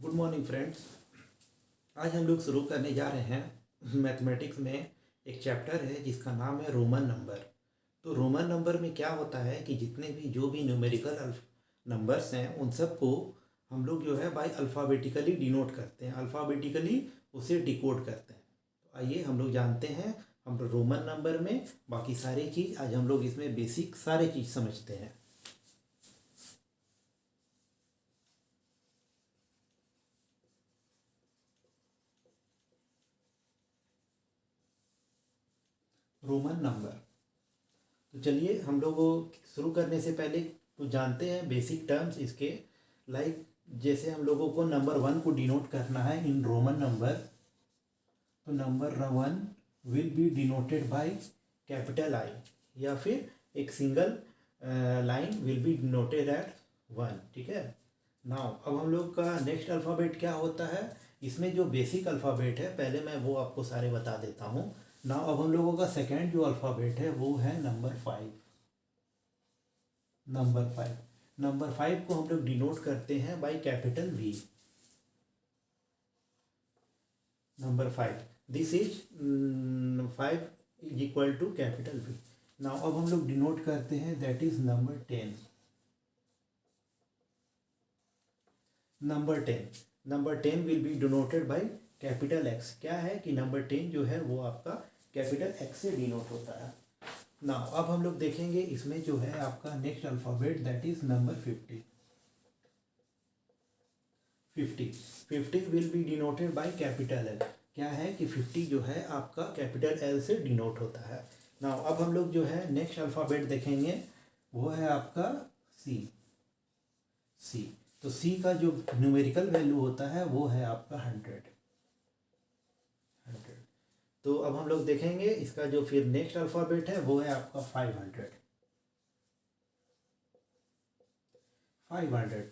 Good morning friends. आज हम लोग शुरू करने जा रहे हैं मैथमेटिक्स में एक चैप्टर है जिसका नाम है रोमन नंबर। तो रोमन नंबर में क्या होता है कि जितने भी जो भी न्यूमेरिकल नंबर्स हैं उन सब को हम लोग जो है बाय अल्फ़ाबेटिकली डिनोट करते हैं, अल्फ़ाबेटिकली उसे डिकोड करते हैं। तो आइए हम लोग जानते हैं हम रोमन नंबर में बाकी सारी चीज़। आज हम लोग इसमें बेसिक सारे चीज़ समझते हैं। रोमन नंबर, तो चलिए हम लोग शुरू करने से पहले तो जानते हैं बेसिक टर्म्स इसके। लाइक जैसे हम लोगों को नंबर 1 को डिनोट करना है इन रोमन नंबर, तो number 1 will be denoted by capital I, या फिर एक single line will be denoted at 1। ठीक है। नाउ अब हम लोग का नेक्स्ट अल्फ़ाबेट क्या होता है। इसमें जो बेसिक अल्फ़ाबेट है पहले मैं वो आपको सारे बता देता हूँ। नाउ अब हम लोगों का सेकेंड जो अल्फ़ाबेट है वो है नंबर 5। नंबर 5 को हम लोग डिनोट करते हैं by capital V. Number 5, this is 5 is equal to capital V. Now अब हम लोग डिनोट करते हैं that is number 10। Number 10 will be denoted by capital X. क्या है कि नंबर 10 जो है वो आपका कैपिटल एक्स से डिनोट होता है। नाउ अब हम लोग देखेंगे इसमें जो है आपका next alphabet that is number 50। 50 will be denoted by capital L. क्या है कि 50 जो है आपका कैपिटल एल से डिनोट होता है। नाउ अब हम लोग जो है नेक्स्ट अल्फ़ाबेट देखेंगे वो है आपका सी। तो सी का जो न्यूमेरिकल वैल्यू होता है वो है आपका 100। तो अब हम लोग देखेंगे इसका जो फिर नेक्स्ट अल्फ़ाबेट है वो है आपका 500।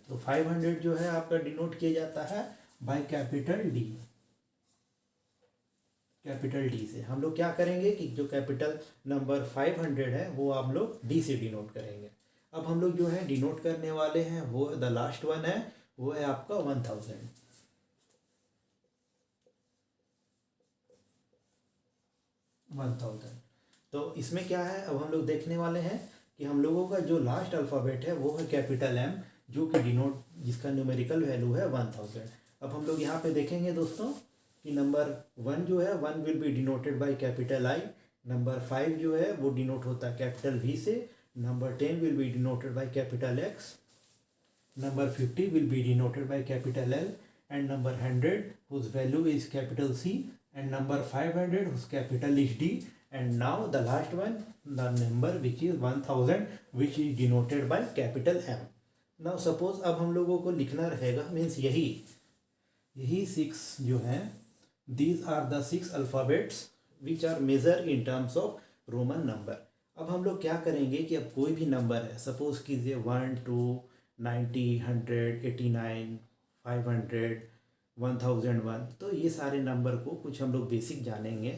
तो 500 जो है आपका डिनोट किया जाता है by capital D. Capital D से हम लोग क्या करेंगे कि जो कैपिटल नंबर 500 है वो आप लोग डी से डिनोट करेंगे। अब हम लोग जो है डिनोट करने वाले हैं वो द लास्ट वन है, वो है आपका 1000। 1000। तो इसमें क्या है, अब हम लोग देखने वाले हैं कि हम लोगों का जो लास्ट अल्फ़ाबेट है वो है कैपिटल एम, जो कि डिनोट जिसका न्यूमेरिकल वैल्यू है 1000। अब हम लोग यहाँ पे देखेंगे दोस्तों कि नंबर 1 जो है 1 will be denoted by capital I. Number 5 जो है वो डिनोट होता है कैपिटल वी से। Number 10 will be denoted by capital x. Number 50 will be denoted by capital L. And number 100 whose value is capital C, and number 500 whose capital is D, and now the last one, the number which is 1000, which is denoted by capital M. now suppose अब हम लोगों को लिखना रहेगा means यही 6 जो हैं, these are the 6 alphabets which are measured in terms of roman number। अब हम लोग क्या करेंगे कि अब कोई भी नंबर है, सपोज कीजिए 1 2 90 100 89 500 1001, तो ये सारे नंबर को कुछ हम लोग बेसिक जानेंगे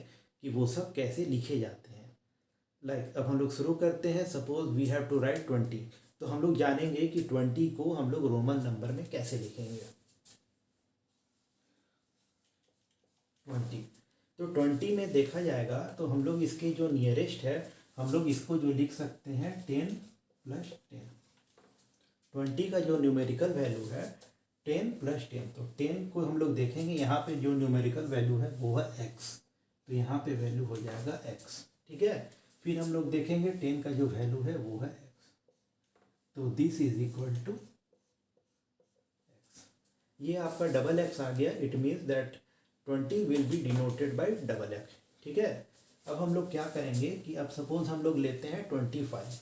कि वो सब कैसे लिखे जाते हैं। लाइक अब हम लोग शुरू करते हैं। Suppose we have to write 20, तो हम लोग जानेंगे कि 20 को हम लोग रोमन नंबर में कैसे लिखेंगे। 20, तो 20 में देखा जाएगा तो हम लोग इसके जो नियरेस्ट है हम लोग इसको जो लिख सकते हैं 10 + 10। 20 का जो न्यूमेरिकल वैल्यू है 10 + 10, तो 10 को हम लोग देखेंगे यहाँ पे जो न्यूमेरिकल वैल्यू है वो है x, तो यहाँ पे वैल्यू हो जाएगा x। ठीक है। फिर हम लोग देखेंगे 10 का जो वैल्यू है वो है x, तो this is equal to x। ये आपका डबल x आ गया। It means that 20 will be denoted by double x। ठीक है। अब हम लोग क्या करेंगे कि अब सपोज हम लोग लेते हैं 25।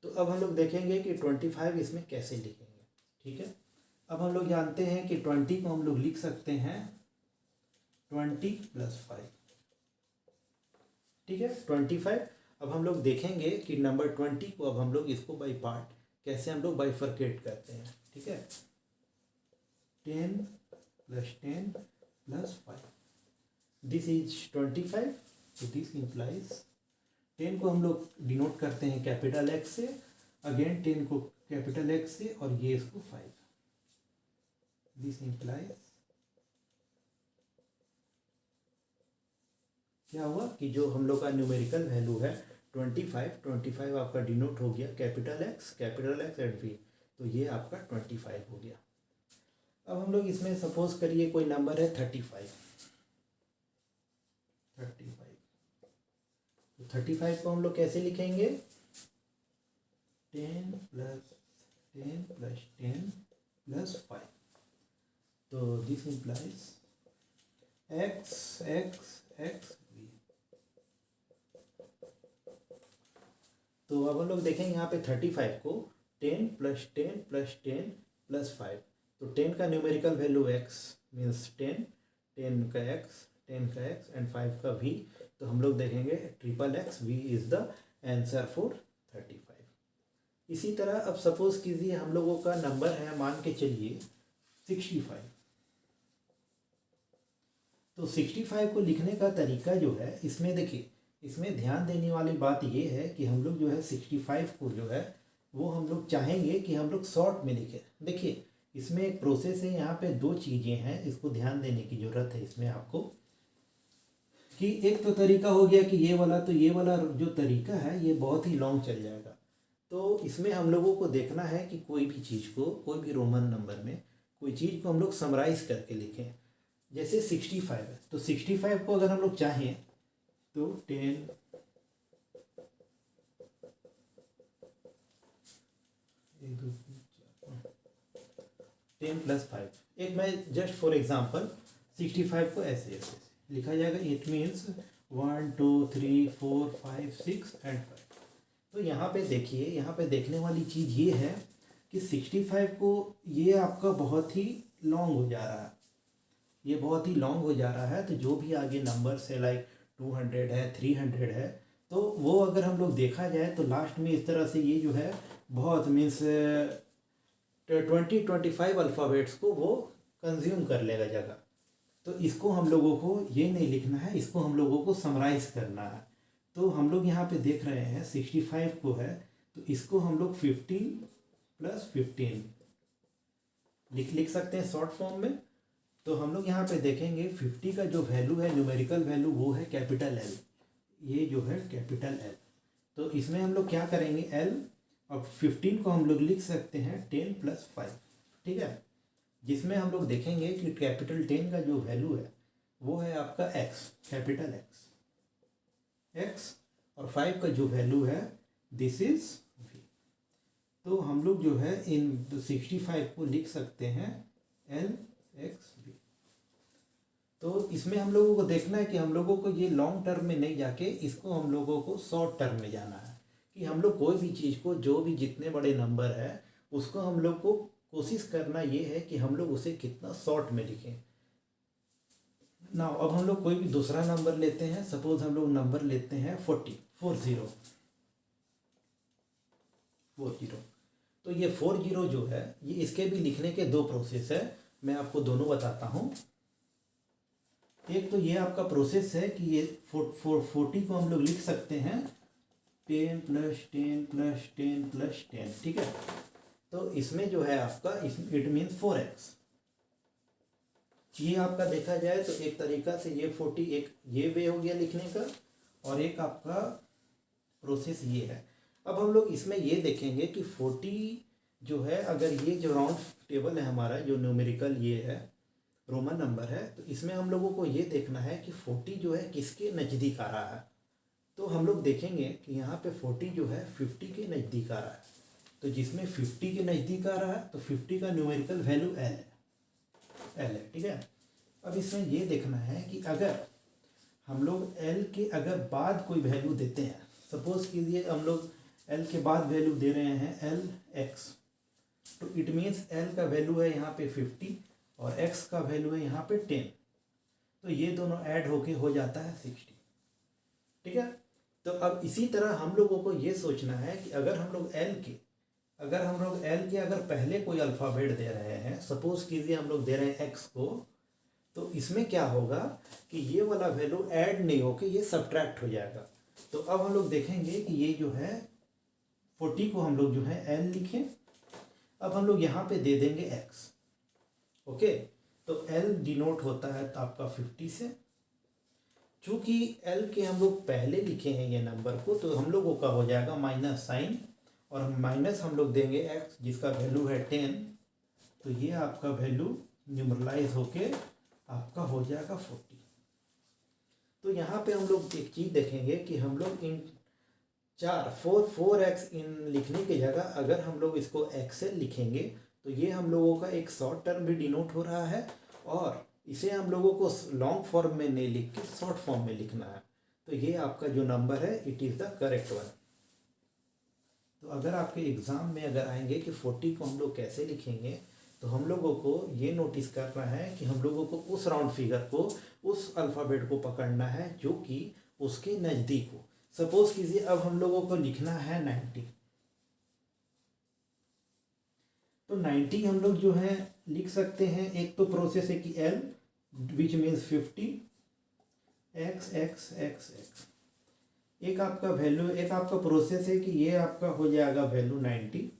तो अब हम लोग देखेंगे कि 25 इसमें कैसे लिखेंगे। ठीक है। अब हम लोग जानते हैं कि 20 को हम लोग लिख सकते हैं 20 + 5। ठीक है। 25। अब हम लोग देखेंगे कि नंबर 20 को अब हम लोग इसको बाई पार्ट कैसे हम लोग बाइफरकेट करते हैं। ठीक है। 10 + 10 + 5, दिस इज 25। तो दिस इम्प्लाइज 10 को हम लोग डिनोट करते हैं कैपिटल एक्स से। अगेन 10 को कैपिटल एक्स से और ये इसको 5। दिस इंप्लाइज क्या हुआ कि जो हम लोग का न्यूमेरिकल वैल्यू है 25 आपका डिनोट हो गया कैपिटल एक्स एंड वी, तो ये आपका 25 हो गया। अब हम लोग इसमें सपोज करिए कोई नंबर है 35। तो 35 को हम लोग कैसे लिखेंगे? 10 + 10 + 10 + 5। तो दिस इंप्लाइज x v। तो अब हम लोग देखेंगे यहाँ पे 35 को 10 + 10 + 10 + 5। तो 10 का न्यूमेरिकल वैल्यू x मीन्स 10, 10 का x एंड 5 का v। तो हम लोग देखेंगे XXX v is the answer for 35। इसी तरह अब सपोज कीजिए हम लोगों का नंबर है, मान के चलिए 65। तो 65 को लिखने का तरीका जो है, इसमें देखिए, इसमें ध्यान देने वाली बात ये है कि हम लोग जो है 65 को जो है वो हम लोग चाहेंगे कि हम लोग शॉर्ट में लिखें। देखिए इसमें एक प्रोसेस है, यहाँ पे दो चीज़ें हैं, इसको ध्यान देने की ज़रूरत है इसमें आपको, कि एक तो तरीका हो गया कि ये वाला, तो ये वाला जो तरीका है ये बहुत ही लॉन्ग चल जाएगा। तो इसमें हम लोगों को देखना है कि कोई भी चीज़ को, कोई भी रोमन नंबर में कोई चीज़ को हम लोग समराइज करके लिखें। जैसे 65 है, तो 65 को अगर हम लोग चाहें तो 10 + 5। एक मैं जस्ट फॉर एग्जांपल 65 को ऐसे ऐसे लिखा जाएगा। It means 1 2 3 4 5 6 and 5। तो यहाँ पे देखिए, यहाँ पे देखने वाली चीज़ ये है कि 65 को ये आपका बहुत ही लॉन्ग हो जा रहा है, ये बहुत ही लॉन्ग हो जा रहा है। तो जो भी आगे नंबर्स है लाइक 200 है, 300 है, तो वो अगर हम लोग देखा जाए तो लास्ट में इस तरह से ये जो है बहुत मीन्स 25 अल्फ़ाबेट्स को वो कंज्यूम कर लेगा जगह। तो इसको हम लोगों को ये नहीं लिखना है, इसको हम लोगों को समराइज़ करना है। तो हम लोग यहाँ पे देख रहे हैं 65 को है, तो इसको हम लोग 15 + 15 लिख सकते हैं शॉर्ट फॉर्म में। तो हम लोग यहाँ पे देखेंगे 50 का जो वैल्यू है, न्यूमेरिकल वैल्यू, वो है कैपिटल L। ये जो है कैपिटल L। तो इसमें हम लोग क्या करेंगे, L, अब 15 को हम लोग लिख सकते हैं 10 + 5, ठीक है, जिसमें हम लोग देखेंगे कि कैपिटल 10 का जो वैल्यू है वो है आपका x, कैपिटल x, और 5 का जो वैल्यू है दिस इज v। तो हम लोग जो है इन 65 को लिख सकते हैं LXV। तो इसमें हम लोगों को देखना है कि हम लोगों को ये लॉन्ग टर्म में नहीं जाके इसको हम लोगों को शॉर्ट टर्म में जाना है, कि हम लोग कोई भी चीज़ को, जो भी जितने बड़े नंबर है उसको हम लोग को कोशिश करना ये है कि हम लोग उसे कितना शॉर्ट में लिखें ना। अब हम लोग कोई भी दूसरा नंबर लेते हैं, सपोज हम लोग नंबर लेते हैं 40। तो ये 40 जो है, ये इसके भी लिखने के दो प्रोसेस है, मैं आपको दोनों बताता हूँ। एक तो ये आपका प्रोसेस है कि ये 40 को हम लोग लिख सकते हैं 10 + 10 + 10 + 10, ठीक है। तो इसमें जो है आपका इट मीन्स 4x। ये आपका देखा जाए तो एक तरीका से ये 40 एक ये वे हो गया लिखने का, और एक आपका प्रोसेस ये है। अब हम लोग इसमें ये देखेंगे कि 40 जो है, अगर ये जो राउंड टेबल है हमारा, जो न्यूमेरिकल ये है रोमन नंबर है, तो इसमें हम लोगों को ये देखना है कि 40 जो है किसके नज़दीक आ रहा है। तो हम लोग देखेंगे कि यहाँ पे 40 जो है 50 के नज़दीक आ रहा है। तो जिसमें 50 के नज़दीक आ रहा है तो 50 का न्यूमेरिकल वैल्यू L है, ठीक है। अब इसमें ये देखना है कि अगर हम लोग L के अगर बाद कोई वैल्यू देते हैं, सपोज कीजिए हम लोग L के बाद वैल्यू दे रहे हैं LX, तो इट मीन्स L का वैल्यू है यहाँ पे 50 और X का वैल्यू है यहाँ पे 10। तो ये दोनों ऐड होके हो जाता है 60, ठीक है। तो अब इसी तरह हम लोगों को ये सोचना है कि अगर हम लोग L के अगर पहले कोई अल्फ़ाबेट दे रहे हैं, सपोज कीजिए हम लोग दे रहे हैं X को, तो इसमें क्या होगा कि ये वाला वैल्यू ऐड नहीं होके ये सब्ट्रैक्ट हो जाएगा। तो अब हम लोग देखेंगे कि ये जो है 40 को हम लोग जो है L लिखें। अब हम लोग यहाँ पे दे देंगे X। ओके, तो L डिनोट होता है तो आपका 50 से। चूँकि L के हम लोग पहले लिखे हैं ये नंबर को, तो हम लोगों का हो जाएगा माइनस साइन, और माइनस हम लोग देंगे X जिसका वैल्यू है 10। तो ये आपका वैल्यू न्यूमरलाइज होके आपका हो जाएगा 40। तो यहाँ पे हम लोग एक चीज़ देखेंगे कि हम लोग इन 4x इन लिखने की जगह अगर हम लोग इसको एक्सेल लिखेंगे तो ये हम लोगों का एक शॉर्ट टर्म भी डिनोट हो रहा है, और इसे हम लोगों को लॉन्ग फॉर्म में नहीं लिख के शॉर्ट फॉर्म में लिखना है। तो ये आपका जो नंबर है it is the correct one. तो अगर आपके एग्ज़ाम में अगर आएंगे कि 40 को हम लोग कैसे लिखेंगे, तो हम लोगों को ये नोटिस करना है कि हम लोगों को उस राउंड फिगर को, उस अल्फ़ाबेट को पकड़ना है जो कि उसके नज़दीक हो। सपोज कीजिए अब हम लोगों को लिखना है 90, तो 90 हम लोग जो है लिख सकते हैं। एक तो प्रोसेस है कि L which means 50, x x x x। एक आपका वैल्यू, एक आपका प्रोसेस है कि ये आपका हो जाएगा वैल्यू 90।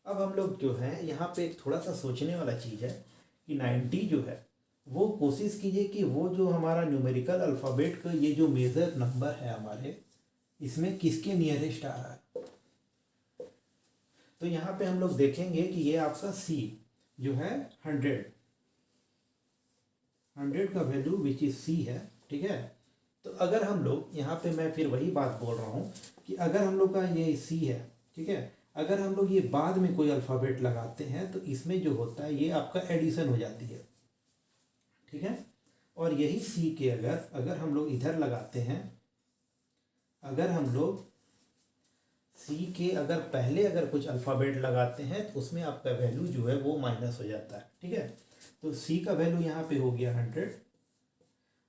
अब हम लोग जो है यहाँ पे एक थोड़ा सा सोचने वाला चीज़ है कि 90 जो है वो कोशिश कीजिए कि वो जो हमारा न्यूमेरिकल अल्फ़ाबेट का ये जो मेजर नंबर है हमारे, इसमें किसके नियरेस्ट आ रहा है। तो यहाँ पे हम लोग देखेंगे कि ये आपका C जो है 100 का वैल्यू विच इज़ C है, ठीक है। तो अगर हम लोग यहाँ पे, मैं फिर वही बात बोल रहा हूँ कि अगर हम लोग का ये C है, ठीक है, अगर हम लोग ये बाद में कोई अल्फ़ाबेट लगाते हैं तो इसमें जो होता है ये आपका एडिशन हो जाती है, ठीक है। और यही C के अगर हम लोग इधर लगाते हैं, अगर हम लोग C के अगर पहले अगर कुछ अल्फ़ाबेट लगाते हैं तो उसमें आपका वैल्यू जो है वो माइनस हो जाता है, ठीक है। तो C का वैल्यू यहाँ पे हो गया 100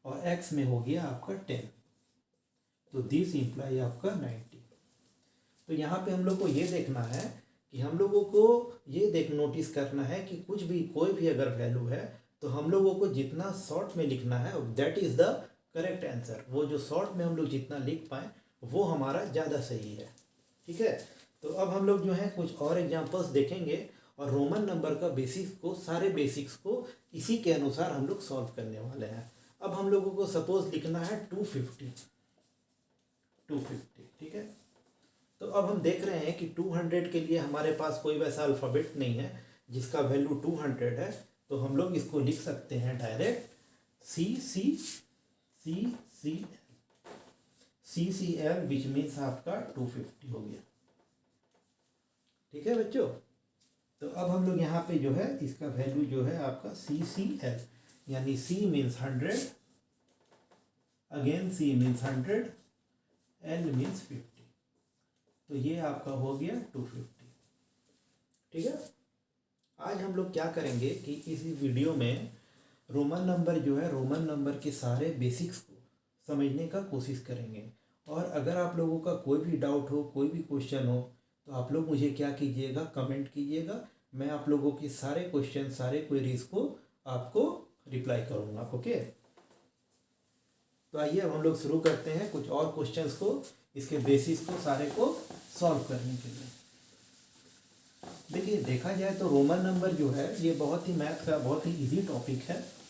और X में हो गया आपका 10, तो दिस इम्प्लाई आपका 90। तो यहाँ पे हम लोग को ये देखना है कि हम लोगों को ये नोटिस करना है कि कुछ भी कोई भी अगर वैल्यू है तो हम लोगों को जितना शॉर्ट में लिखना है that is the correct answer. वो जो शॉर्ट में हम लोग जितना लिख पाएँ वो हमारा ज़्यादा सही है, ठीक है। तो अब हम लोग जो है कुछ और एग्जांपल्स देखेंगे और रोमन नंबर का बेसिक्स को, सारे बेसिक्स को इसी के अनुसार हम लोग सॉल्व करने वाले हैं। अब हम लोगों को सपोज लिखना है 250, ठीक है। तो अब हम देख रहे हैं कि 200 के लिए हमारे पास कोई वैसा अल्फ़ाबेट नहीं है जिसका वैल्यू 200 है, तो हम लोग इसको लिख सकते हैं direct C C C C C C L which means आपका 250 हो गया, ठीक है बच्चों। तो अब हम लोग यहाँ पे जो है इसका वैल्यू जो है आपका C C L, यानी C means 100, again C means 100, L means 50। तो ये आपका हो गया 250, ठीक है। आज हम लोग क्या करेंगे कि इस वीडियो में रोमन नंबर जो है, रोमन नंबर के सारे बेसिक्स को समझने का कोशिश करेंगे। और अगर आप लोगों का कोई भी डाउट हो, कोई भी क्वेश्चन हो, तो आप लोग मुझे क्या कीजिएगा, कमेंट कीजिएगा। मैं आप लोगों के सारे क्वेश्चन, सारे क्वेरीज को आपको रिप्लाई करूँगा, ओके। तो आइए अब हम लोग शुरू करते हैं कुछ और क्वेश्चंस को, इसके बेसिस को सारे को सॉल्व करने के लिए। देखिए, देखा जाए तो रोमन नंबर जो है ये बहुत ही मैथ का बहुत ही इजी टॉपिक है,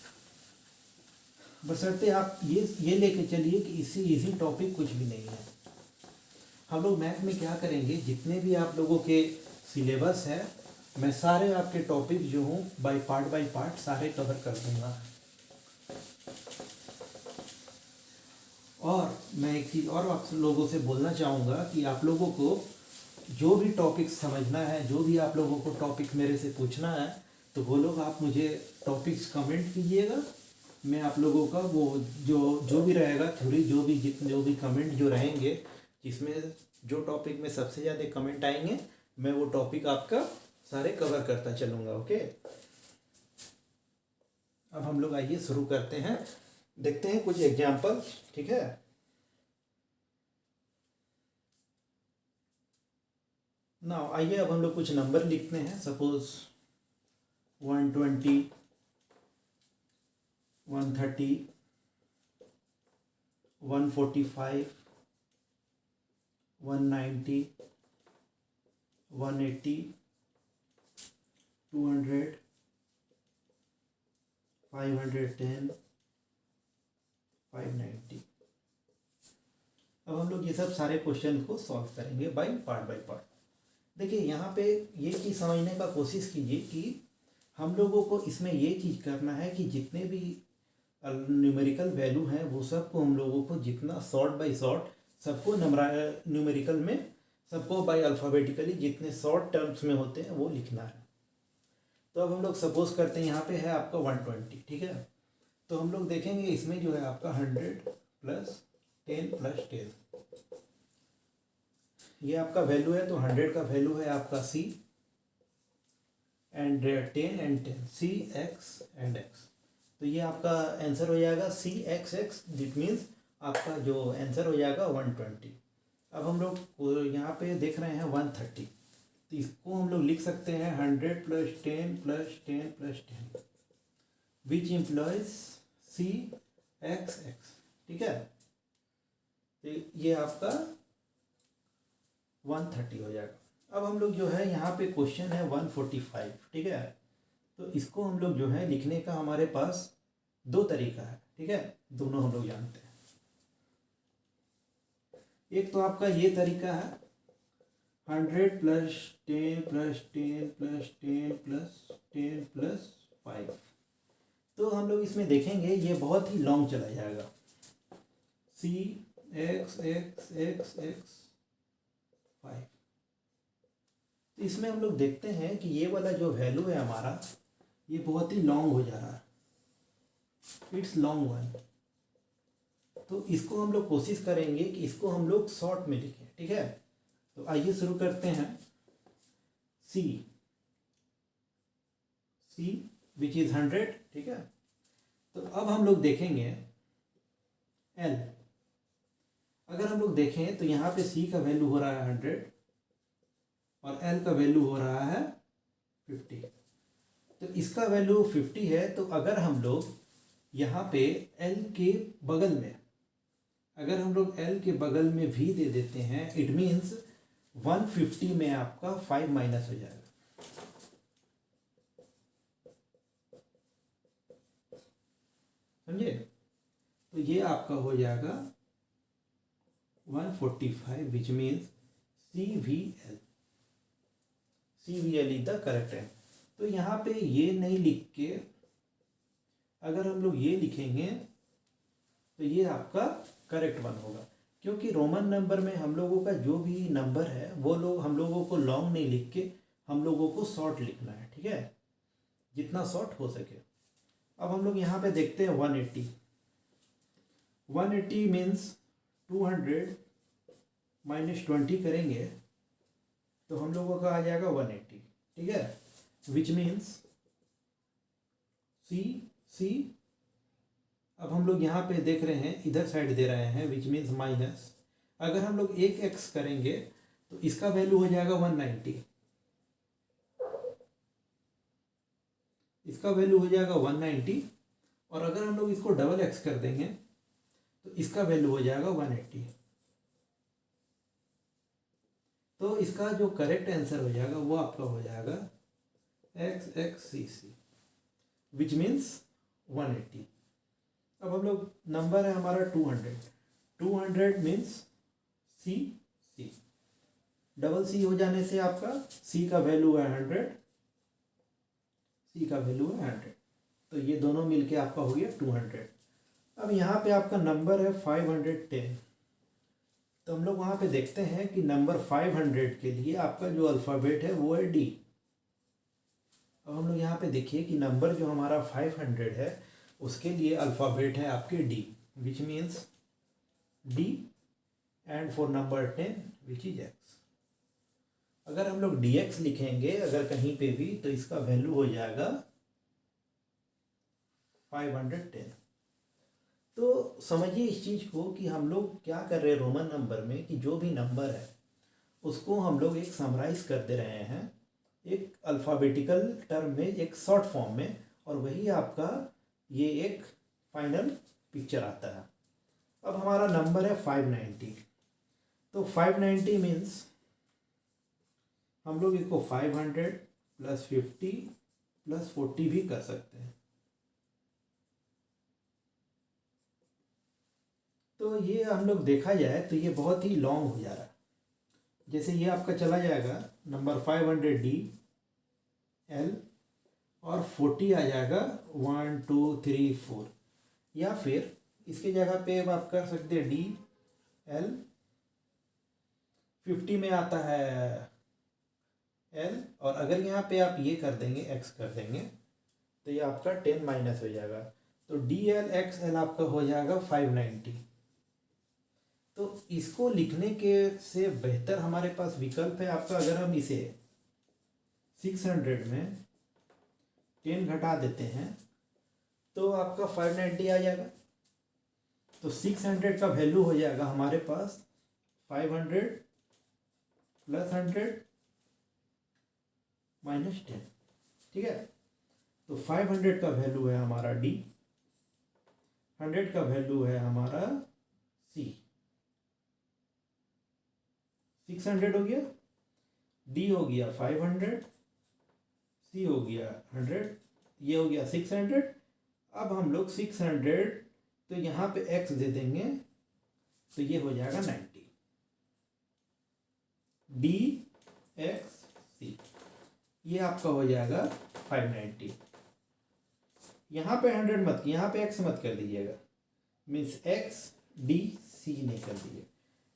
बशर्ते आप ये लेके चलिए कि इससे इजी टॉपिक कुछ भी नहीं है। हम लोग मैथ में क्या करेंगे, जितने भी आप लोगों के सिलेबस है मैं सारे आपके टॉपिक जो हूँ बाय पार्ट सारे कवर कर दूँगा। और मैं एक चीज़ और आप लोगों से बोलना चाहूँगा कि आप लोगों को जो भी टॉपिक समझना है, जो भी आप लोगों को टॉपिक मेरे से पूछना है, तो वो लोग आप मुझे टॉपिक्स कमेंट कीजिएगा। मैं आप लोगों का वो जो भी रहेगा थ्योरी, जो भी कमेंट जो रहेंगे, जिसमें जो टॉपिक में सबसे ज़्यादा कमेंट आएंगे मैं वो टॉपिक आपका सारे कवर करता चलूँगा, ओके। अब हम लोग आइए शुरू करते हैं, देखते हैं कुछ एग्जाम्पल, ठीक है। ना आइए अब हम लोग कुछ नंबर लिखते हैं। सपोज 120, 130, 145, 190, 180, 200, 510, 590। अब हम लोग ये सब सारे क्वेश्चन को सॉल्व करेंगे बाय पार्ट। देखिए यहाँ पे ये चीज़ समझने का कोशिश कीजिए कि हम लोगों को इसमें ये चीज़ करना है कि जितने भी न्यूमेरिकल वैल्यू हैं वो सबको हम लोगों को जितना शॉर्ट बाय शॉर्ट सबको न्यूमेरिकल में सबको बाय अल्फ़ाबेटिकली जितने शॉर्ट टर्म्स में होते हैं वो लिखना है। तो अब हम लोग सपोज करते हैं यहाँ पे है आपका 120, ठीक है। तो हम लोग देखेंगे इसमें जो है आपका 100 प्लस 10 प्लस 10 ये आपका वैल्यू है। तो 100 का वैल्यू है आपका C and 10 and 10 C X and X। तो ये आपका आंसर हो जाएगा C X X, that means आपका जो आंसर हो जाएगा 120। अब हम लोग यहाँ पे देख रहे हैं 130, तो इसको हम लोग लिख सकते हैं 100 प्लस 10 प्लस 10 प्लस 10 विच इम्प्लॉयज C X X, ठीक है। तो ये आपका 130 हो जाएगा। अब हम लोग जो है यहाँ पे क्वेश्चन है 145, ठीक है। तो इसको हम लोग जो है लिखने का हमारे पास दो तरीका है, ठीक है, दोनों हम लोग जानते हैं। एक तो आपका ये तरीका है 100 plus 10 plus 10 plus 10 plus 10 plus 5। तो हम लोग इसमें देखेंगे ये बहुत ही लॉन्ग चला जाएगा, C X X X X 5। तो इसमें हम लोग देखते हैं कि ये वाला जो वैल्यू है हमारा ये बहुत ही लॉन्ग हो जा रहा है, इट्स लॉन्ग वन। तो इसको हम लोग कोशिश करेंगे कि इसको हम लोग शॉर्ट में लिखें, ठीक है। तो आइए शुरू करते हैं। C विच इज 100, ठीक है। तो अब हम लोग देखेंगे L। अगर हम लोग देखें तो यहाँ पे C का वैल्यू हो रहा है 100 और L का वैल्यू हो रहा है 50। तो इसका वैल्यू 50 है। तो अगर हम लोग यहाँ पे L के बगल में, अगर हम लोग L के बगल में V दे देते हैं, इट मीन्स 150 में आपका 5 माइनस हो जाएगा। समझे? तो ये आपका हो जाएगा 145 which means CVL is the correct है। तो यहाँ पे ये नहीं लिख के अगर हम लोग ये लिखेंगे तो ये आपका करेक्ट वन होगा, क्योंकि रोमन नंबर में हम लोगों का जो भी नंबर है वो लोग हम लोगों को लॉन्ग नहीं लिख के हम लोगों को शॉर्ट लिखना है, ठीक है, जितना शॉर्ट हो सके। अब हम लोग यहाँ पे देखते हैं 180 मीन्स 200 माइनस 20 करेंगे तो हम लोगों का आ जाएगा 180, ठीक है, विच मीन्स C। अब हम लोग यहाँ पे देख रहे हैं इधर साइड दे रहे हैं विच मीन्स माइनस। अगर हम लोग एक x करेंगे तो इसका वैल्यू हो जाएगा 190, इसका वैल्यू हो जाएगा 190। और अगर हम लोग इसको डबल x कर देंगे तो इसका वैल्यू हो जाएगा 180। तो इसका जो करेक्ट आंसर हो जाएगा वो आपका हो जाएगा XXCC विच मीन्स 180। अब हम लोग नंबर है हमारा 200 मीन्स C डबल C हो जाने से आपका C का वैल्यू है 100, C का वैल्यू है 100। तो ये दोनों मिलके आपका हो गया 200। अब यहाँ पे आपका नंबर है 510। तो हम लोग वहाँ पे देखते हैं कि नंबर 500 के लिए आपका जो अल्फ़ाबेट है वो है D। अब हम लोग यहाँ पे देखिए कि नंबर जो हमारा 500 है उसके लिए अल्फ़ाबेट है आपके D, which means D and for number 10 which is X। अगर हम लोग DX लिखेंगे अगर कहीं पे भी तो इसका वैल्यू हो जाएगा 510। तो समझिए इस चीज़ को कि हम लोग क्या कर रहे हैं रोमन नंबर में कि जो भी नंबर है उसको हम लोग एक समराइज कर दे रहे हैं एक अल्फ़ाबेटिकल टर्म में, एक शॉर्ट फॉर्म में, और वही आपका ये एक फाइनल पिक्चर आता है। अब हमारा नंबर है 590। तो 590 मीन्स हम लोग इसको 500 प्लस 50 प्लस 40 भी कर सकते हैं। तो ये हम लोग देखा जाए तो ये बहुत ही लॉन्ग हो जा रहा है। जैसे ये आपका चला जाएगा नंबर 500D L और 40 आ जाएगा 1 2 3 4, या फिर इसके जगह पे अब आप कर सकते हैं D L, 50 में आता है L, और अगर यहाँ पे आप ये कर देंगे X कर देंगे तो ये आपका 10 माइनस हो जाएगा। तो DL आपका हो जाएगा 590। तो इसको लिखने के से बेहतर हमारे पास विकल्प है आपका, अगर हम इसे 600 में 10 घटा देते हैं तो आपका 590 आ जाएगा। तो 600 का वैल्यू हो जाएगा हमारे पास 500 प्लस 100 माइनस 10, ठीक है। तो 500 का वैल्यू है हमारा D, 100 का वैल्यू है हमारा C। 600 हो गया, D हो गया 500, C हो गया 100, ये हो गया 600। अब हम लोग 600 तो यहाँ पे X दे देंगे तो ये हो जाएगा 90, D X C, ये आपका हो जाएगा 590। यहाँ पे 100 मत, यहाँ पे X मत कर दीजिएगा, मीन्स X D C नहीं कर दीजिए।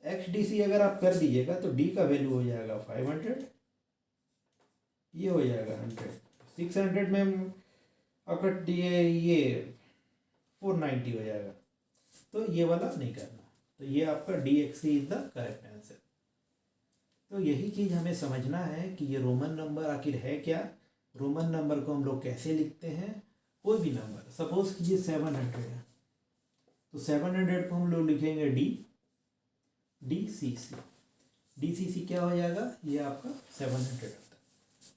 X D C अगर आप कर दीजिएगा तो D का वैल्यू हो जाएगा 500, ये हो जाएगा 100, 600 में आपका ये 490 हो जाएगा। तो ये वाला नहीं करना, तो ये आपका D X C is the correct answer. तो यही चीज़ हमें समझना है कि ये रोमन नंबर आखिर है क्या, रोमन नंबर को हम लोग कैसे लिखते हैं। कोई भी नंबर सपोज कीजिए 700 है, तो 700 को हम लोग लिखेंगे DCC क्या हो जाएगा, ये आपका 700 होता है।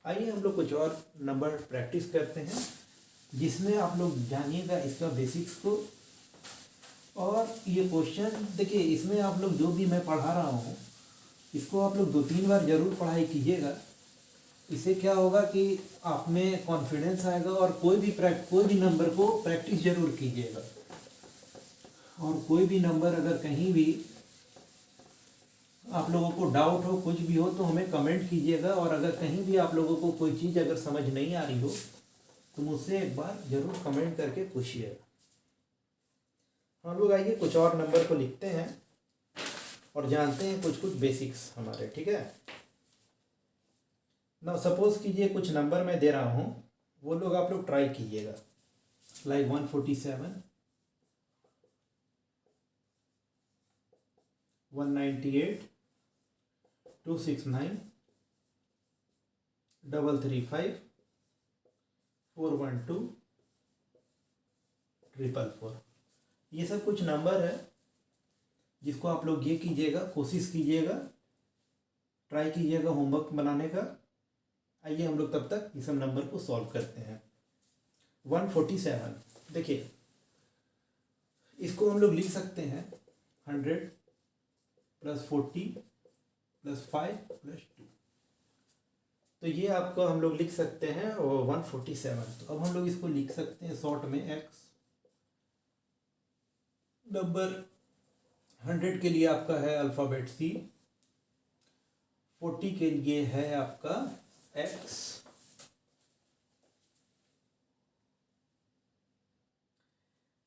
आइए हम लोग कुछ और नंबर प्रैक्टिस करते हैं जिसमें आप लोग जानिएगा इसका बेसिक्स को। और ये क्वेश्चन देखिए, इसमें आप लोग जो भी मैं पढ़ा रहा हूँ इसको आप लोग 2-3 बार ज़रूर पढ़ाई कीजिएगा। इससे क्या होगा कि आप में कॉन्फिडेंस आएगा, और कोई भी नंबर को प्रैक्टिस जरूर कीजिएगा। और कोई भी नंबर अगर कहीं भी आप लोगों को डाउट हो, कुछ भी हो, तो हमें कमेंट कीजिएगा। और अगर कहीं भी आप लोगों को कोई चीज़ अगर समझ नहीं आ रही हो तो मुझसे एक बार ज़रूर कमेंट करके पूछिएगा। हम लोग आइए कुछ और नंबर को लिखते हैं और जानते हैं कुछ बेसिक्स हमारे, ठीक है ना। सपोज कीजिए कुछ नंबर मैं दे रहा हूँ, वो लोग आप लोग ट्राई कीजिएगा, लाइक 147, 198, 269, 335, 412, 444। ये सब कुछ नंबर है जिसको आप लोग ये कीजिएगा, कोशिश कीजिएगा, ट्राई कीजिएगा होमवर्क बनाने का। आइए हम लोग तब तक इस सब नंबर को सॉल्व करते हैं। 147 देखिए, इसको हम लोग लिख सकते हैं 100 प्लस 40 प्लस 5 प्लस 2। तो ये आपको हम लोग लिख सकते हैं 147। तो अब हम लोग इसको लिख सकते हैं शॉर्ट में x। नंबर 100 के लिए आपका है अल्फ़ाबेट C, 40 के लिए है आपका X,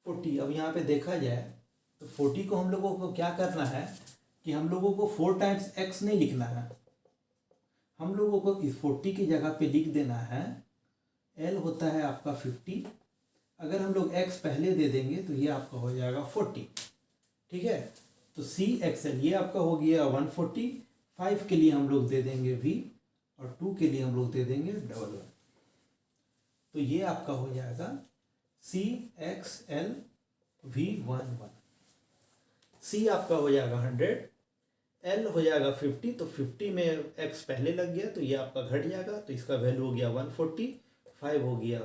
40। अब यहाँ पे देखा जाए तो 40 को हम लोगों को क्या करना है कि हम लोगों को 4 टाइम्स X नहीं लिखना है, हम लोगों को इस 40 की जगह पे लिख देना है L होता है आपका 50। अगर हम लोग X पहले दे देंगे तो ये आपका हो जाएगा 40, ठीक है। तो CXL ये आपका हो गया 140। 5 के लिए हम लोग दे देंगे V, और 2 के लिए हम लोग दे देंगे 11। तो ये आपका हो जाएगा CXL V11। C आपका हो जाएगा 100, L हो जाएगा 50। तो 50 में X पहले लग गया तो ये आपका घट जाएगा, तो इसका वैल्यू हो गया 140। 5 हो गया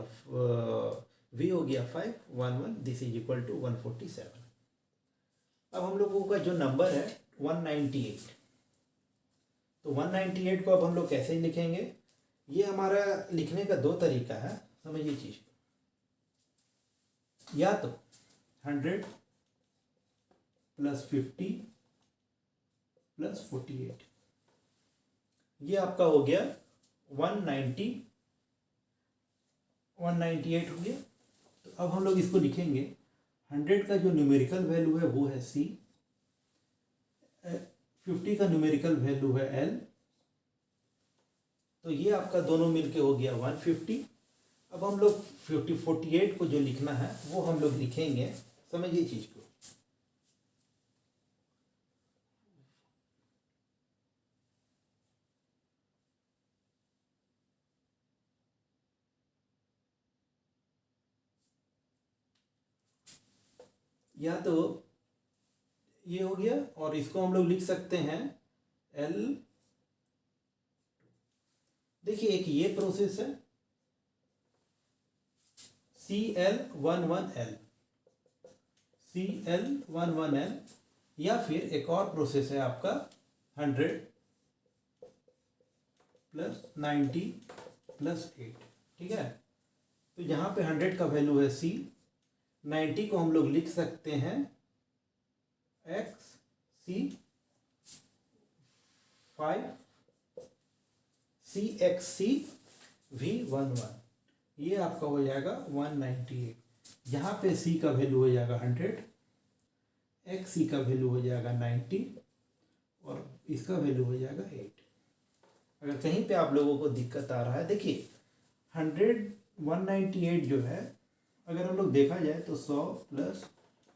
V हो गया 5, 11, दिस इज इक्वल टू 147। अब हम लोगों का जो नंबर है 198, तो 198 को अब हम लोग कैसे लिखेंगे? ये हमारा लिखने का दो तरीका है, समझिए चीज को। या तो 100 + 50 + 48, ये आपका हो गया 198 हो गया। तो अब हम लोग इसको लिखेंगे, 100 का जो न्यूमेरिकल वैल्यू है वो है C, 50 का न्यूमेरिकल वैल्यू है L, तो ये आपका दोनों मिलके हो गया 150। अब हम लोग 48 को जो लिखना है वो हम लोग लिखेंगे, समझिए चीज को। या तो ये हो गया, और इसको हम लोग लिख सकते हैं L। देखिए एक ये प्रोसेस है CL11L, CL11L, या फिर एक और प्रोसेस है आपका 100 + 90 + 8, ठीक है। तो यहाँ पे 100 का वैल्यू है C, 90 को हम लोग लिख सकते हैं XC5 CXCV11, ये आपका हो जाएगा 198। यहाँ पे C का वैल्यू हो जाएगा 100, XC का वैल्यू हो जाएगा 90, और इसका वैल्यू हो जाएगा 8। अगर कहीं पे आप लोगों को दिक्कत आ रहा है, देखिए 198 जो है, अगर हम लोग देखा जाए तो 100 +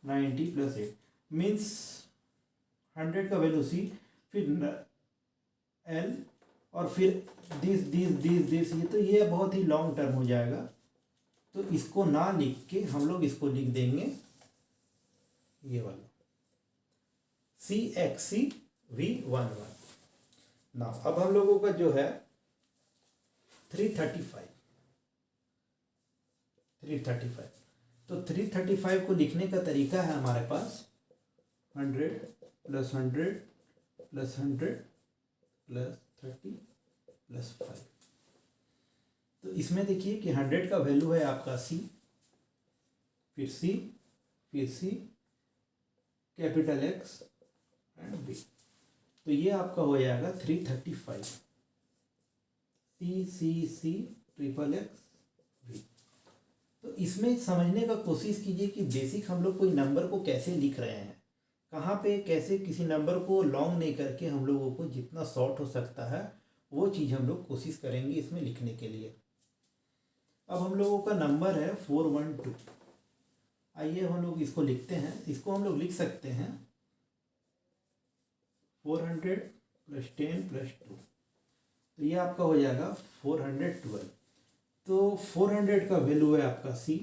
90 + 8 मीन्स 100 का वैल्यू C, फिर L, और फिर दिस, ये तो ये बहुत ही लॉन्ग टर्म हो जाएगा। तो इसको ना लिख के हम लोग इसको लिख देंगे ये वाला CXCV11। ना अब हम लोगों का जो है 335, तो 335 को लिखने का तरीका है हमारे पास 100 + 100 + 100 + 30 + 5। तो इसमें देखिए कि 100 का वैल्यू है आपका C, फिर C, फिर C, capital X and B, तो ये आपका हो जाएगा 335, C ट्रिपल X B। तो इसमें समझने का कोशिश कीजिए कि बेसिक हम लोग कोई नंबर को कैसे लिख रहे हैं, कहाँ पे कैसे किसी नंबर को लॉन्ग नहीं करके हम लोगों को जितना शॉर्ट हो सकता है वो चीज़ हम लोग कोशिश करेंगे इसमें लिखने के लिए। अब हम लोगों का नंबर है 412। आइए हम लोग इसको लिखते हैं, इसको हम लोग लिख सकते हैं 400 + 10 + 2, तो ये आपका हो जाएगा 412। तो 400 का वैल्यू है आपका C,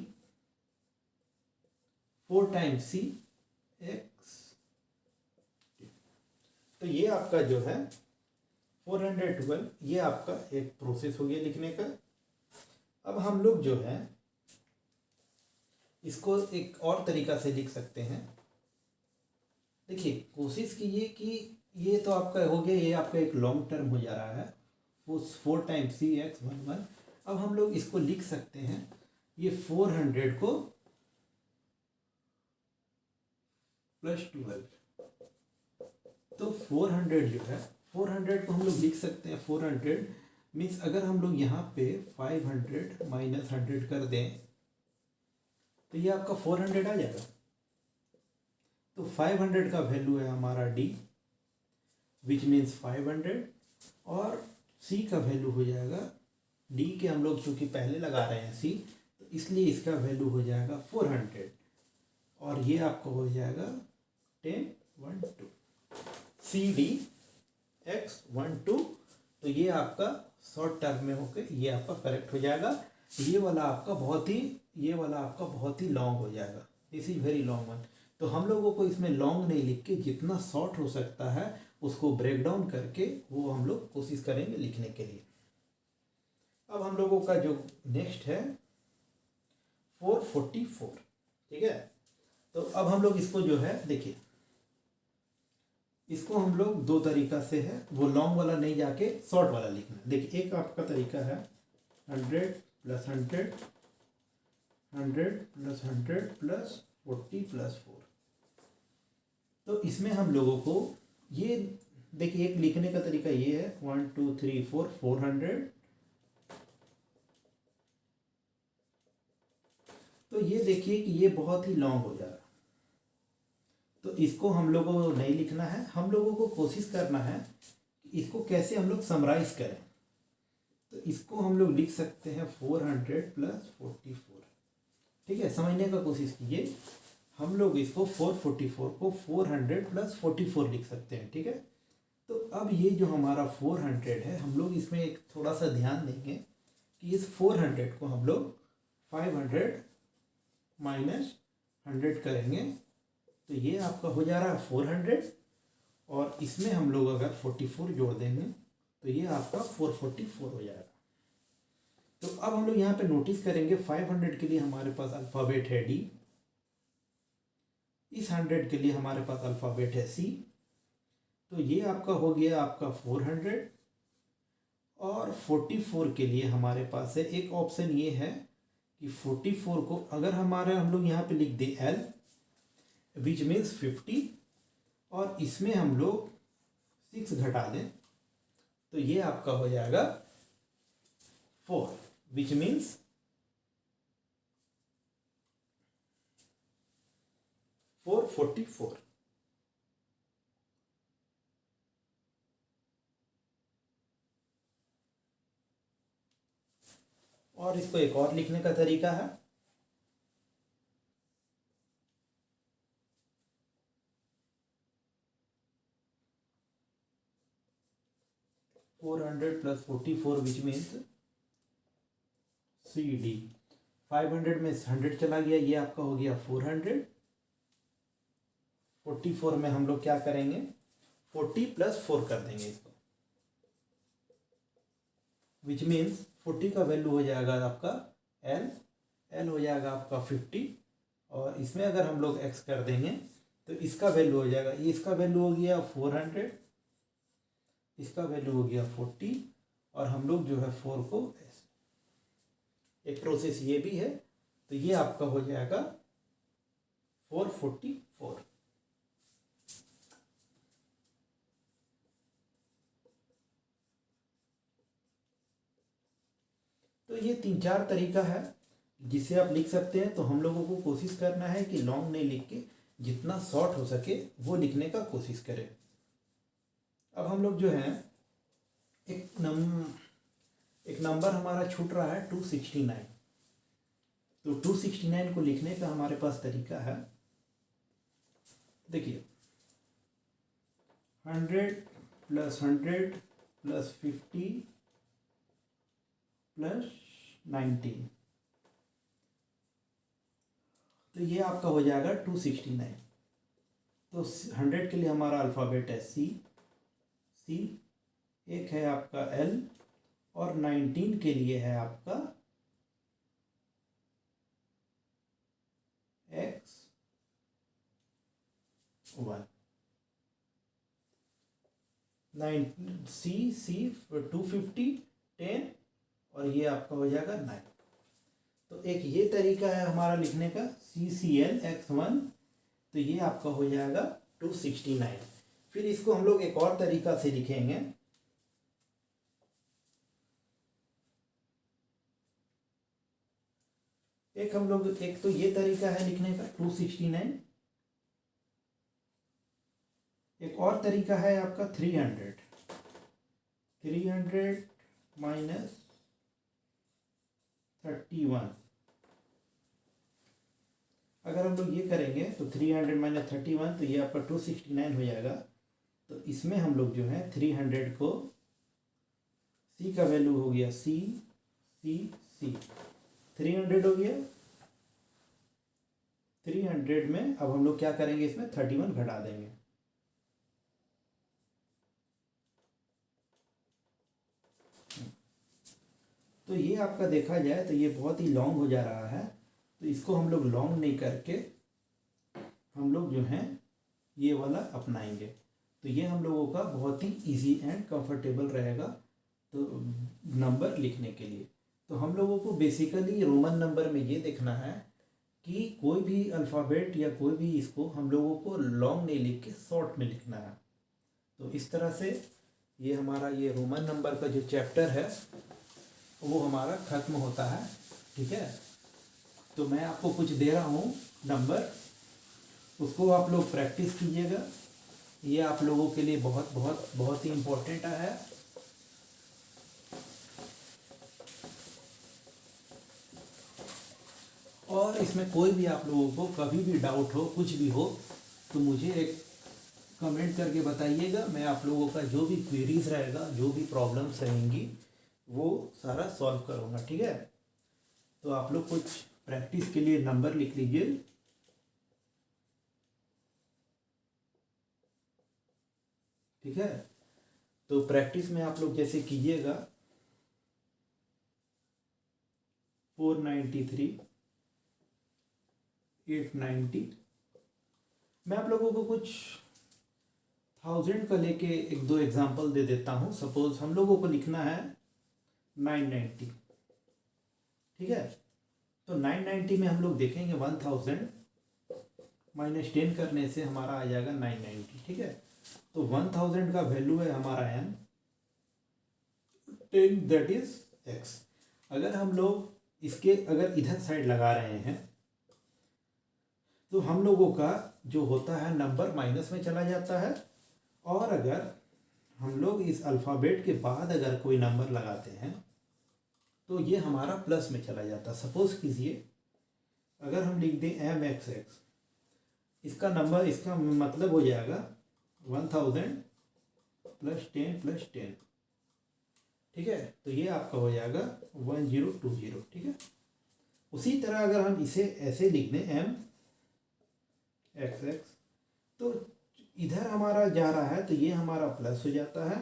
4 × C X, तो ये आपका जो है 412, ये आपका एक प्रोसेस हो गया लिखने का। अब हम लोग जो है इसको एक और तरीका से लिख सकते हैं। देखिए कोशिश कीजिए कि ये तो आपका हो गया, ये आपका एक लॉन्ग टर्म हो जा रहा है, वो 4 × CX11। अब हम लोग इसको लिख सकते हैं, ये 400 को +12, तो 400 जो है, 400 को हम लोग लिख सकते हैं 400 मीन्स अगर हम लोग यहाँ पे 500 - 100 कर दें तो ये आपका 400 आ जाएगा। तो 500 का वैल्यू है हमारा D, विच मीन्स 500, और C का वैल्यू हो जाएगा, D के हम लोग चूँकि पहले लगा रहे हैं C, तो इसलिए इसका वैल्यू हो जाएगा 400, और ये आपको हो जाएगा 1012 CDX12। तो ये आपका शॉर्ट टर्म में होकर ये आपका करेक्ट हो जाएगा। ये वाला आपका बहुत ही लॉन्ग हो जाएगा, this is very long one. तो हम लोगों को इसमें लॉन्ग नहीं लिख के जितना शॉर्ट हो सकता है उसको ब्रेक डाउन करके वो हम लोग कोशिश करेंगे लिखने के लिए। अब हम लोगों का जो नेक्स्ट है 444, ठीक है। तो अब हम लोग इसको जो है देखिए इसको हम लोग दो तरीका से है, वो लॉन्ग वाला नहीं जाके शॉर्ट वाला लिखना है। देखिए एक आपका तरीका है 100 + 100 100 + 100 + 40 + 4। तो इसमें हम लोगों को ये देखिए एक लिखने का तरीका ये है 1 2 3 4 400। तो ये देखिए कि ये बहुत ही लॉन्ग हो जा रहा है, तो इसको हम लोगों को नहीं लिखना है। हम लोगों को कोशिश करना है कि इसको कैसे हम लोग समराइज करें। तो इसको हम लोग लिख सकते हैं 400 + 44। ठीक है, समझने का कोशिश कीजिए। हम लोग इसको 444 को 400 + 44 लिख सकते हैं। ठीक है, तो अब ये जो हमारा 400 है, हम लोग इसमें एक थोड़ा सा ध्यान देंगे कि इस 400 को हम लोग 500 - 100 करेंगे, तो ये आपका हो जा रहा है 400, और इसमें हम लोग अगर 44 जोड़ देंगे तो ये आपका 444 हो जाएगा। तो अब हम लोग यहाँ पे नोटिस करेंगे 500 के लिए हमारे पास अल्फ़ाबेट है डी, इस 100 के लिए हमारे पास अल्फ़ाबेट है सी। तो ये आपका हो गया आपका 400, और 44 के लिए हमारे पास है एक ऑप्शन ये है कि 44 को अगर हम लोग यहाँ पे लिख दे एल, विच मीन्स 50, और इसमें हम लोग 6 घटा दें, तो ये आपका हो जाएगा 4, विच मीन्स 444। और इसको एक और लिखने का तरीका है 400 + 44, विच मीन्स सी डी। 500 में 100 चला गया, ये आपका हो गया 400। 44 में हम लोग क्या करेंगे 40 + 4 कर देंगे इसको, विच मीन्स 40 का वैल्यू हो जाएगा आपका एल, एल हो जाएगा आपका 50, और इसमें अगर हम लोग एक्स कर देंगे तो इसका वैल्यू हो जाएगा, ये इसका वैल्यू हो गया 400, इसका वैल्यू हो गया 40, और हम लोग जो है 4 को एक प्रोसेस ये भी है, तो ये आपका हो जाएगा 444। तो ये 3-4 तरीका है जिसे आप लिख सकते हैं। तो हम लोगों को कोशिश करना है कि लॉन्ग नहीं लिख के जितना शॉर्ट हो सके वो लिखने का कोशिश करें। अब हम लोग जो है एक नंबर हमारा छूट रहा है 269। तो 269 को लिखने का हमारे पास तरीका है, देखिए 100 + 100 + 50 + 19, तो ये आपका हो जाएगा 269। तो 100 के लिए हमारा अल्फ़ाबेट है सी, एक है आपका एल, और 19 के लिए है आपका X1। 250 10, और ये आपका हो जाएगा 9। तो एक ये तरीका है हमारा लिखने का CCL X1, तो ये आपका हो जाएगा 269। फिर इसको हम लोग एक और तरीका से लिखेंगे, एक तो ये तरीका है लिखने का 269, एक और तरीका है आपका 300 - 31। अगर हम लोग ये करेंगे तो 300 - 31, तो ये आपका 269 हो जाएगा। तो इसमें हम लोग जो है 300 को सी का वैल्यू हो गया सी, 300 हो गया। 300 में अब हम लोग क्या करेंगे, इसमें 31 घटा देंगे, तो ये आपका देखा जाए तो ये बहुत ही लॉन्ग हो जा रहा है। तो इसको हम लोग लॉन्ग नहीं करके हम लोग जो हैं ये वाला अपनाएंगे। तो ये हम लोगों का बहुत ही इजी एंड कंफर्टेबल रहेगा तो नंबर लिखने के लिए। तो हम लोगों को बेसिकली रोमन नंबर में ये देखना है कि कोई भी अल्फ़ाबेट या कोई भी इसको हम लोगों को लॉन्ग नहीं लिख के शॉर्ट में लिखना है। तो इस तरह से ये हमारा ये रोमन नंबर का जो चैप्टर है वो हमारा ख़त्म होता है। ठीक है, तो मैं आपको कुछ दे रहा हूँ नंबर, उसको आप लोग प्रैक्टिस कीजिएगा। ये आप लोगों के लिए बहुत बहुत बहुत ही इम्पोर्टेंट है। और इसमें कोई भी आप लोगों को कभी भी डाउट हो, कुछ भी हो, तो मुझे एक कमेंट करके बताइएगा। मैं आप लोगों का जो भी क्वेरीज रहेगा, जो भी प्रॉब्लम्स रहेंगी, वो सारा सॉल्व करूँगा। ठीक है, तो आप लोग कुछ प्रैक्टिस के लिए नंबर लिख लीजिए। ठीक है, तो प्रैक्टिस में आप लोग जैसे कीजिएगा 493, 890। मैं आप लोगों को कुछ 1000 का लेके एक दो एग्जांपल दे देता हूँ। सपोज हम लोगों को लिखना है 990। ठीक है, तो 990 में हम लोग देखेंगे 1000 माइनस 10 करने से हमारा आ जाएगा 990। ठीक है, तो 1000 का वैल्यू है हमारा n, 10 दैट इज x। अगर हम लोग इसके अगर इधर साइड लगा रहे हैं तो हम लोगों का जो होता है नंबर माइनस में चला जाता है। और अगर हम लोग इस अल्फ़ाबेट के बाद अगर कोई नंबर लगाते हैं तो ये हमारा प्लस में चला जाता है। सपोज कीजिए अगर हम लिख दें MXX, इसका नंबर, इसका मतलब हो जाएगा 1000 प्लस 10 प्लस 10। ठीक है, तो ये आपका हो जाएगा 1020। ठीक है, उसी तरह अगर हम इसे ऐसे लिख दें MXX, तो इधर हमारा जा रहा है तो ये हमारा प्लस हो जाता है,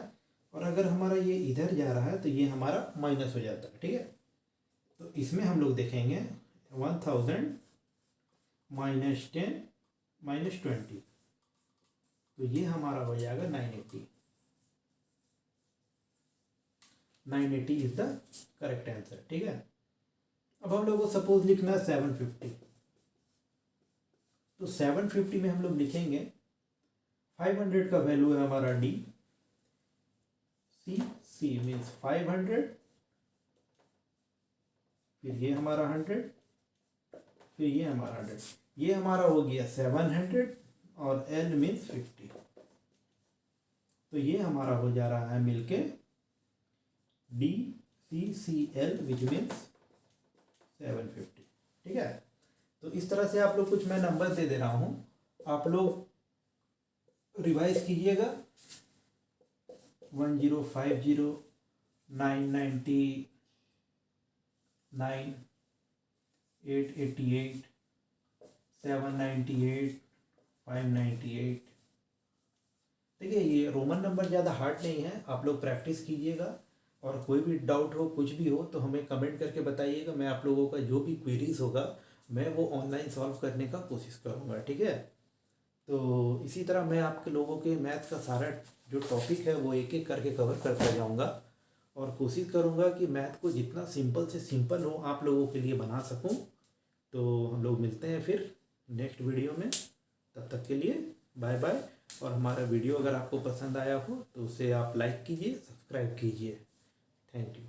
और अगर हमारा ये इधर जा रहा है तो ये हमारा माइनस हो जाता है। ठीक है, तो इसमें हम लोग देखेंगे 1000 माइनस 10 माइनस 20, तो ये हमारा हो जाएगा 980। 980 इज द करेक्ट आंसर। ठीक है, अब हम लोग को सपोज लिखना है 750। तो 750 में हम लोग लिखेंगे 500 का वैल्यू है हमारा D, C मीन्स 500, फिर ये हमारा 100, फिर ये हमारा 100, ये हमारा हो गया 700, और L मीन्स 50। तो ये हमारा हो जा रहा है मिलके DCCL विच मीन्स 750। ठीक है, तो इस तरह से आप लोग कुछ मैं नंबर दे दे रहा हूँ, आप लोग रिवाइज कीजिएगा। 1050, 990, 888, 798, 598। देखिए ये रोमन नंबर ज़्यादा हार्ड नहीं है, आप लोग प्रैक्टिस कीजिएगा। और कोई भी डाउट हो, कुछ भी हो, तो हमें कमेंट करके बताइएगा। मैं आप लोगों का जो भी क्वेरीज होगा मैं वो ऑनलाइन सॉल्व करने का कोशिश करूँगा। ठीक है, तो इसी तरह मैं आपके लोगों के मैथ का सारा जो टॉपिक है वो एक एक करके कवर करता जाऊँगा, और कोशिश करूँगा कि मैथ को जितना सिंपल से सिंपल हो आप लोगों के लिए बना सकूँ। तो हम लोग मिलते हैं फिर नेक्स्ट वीडियो में, तब तक के लिए बाय बाय। और हमारा वीडियो अगर आपको पसंद आया हो तो उसे आप लाइक कीजिए, सब्सक्राइब कीजिए। Thank you.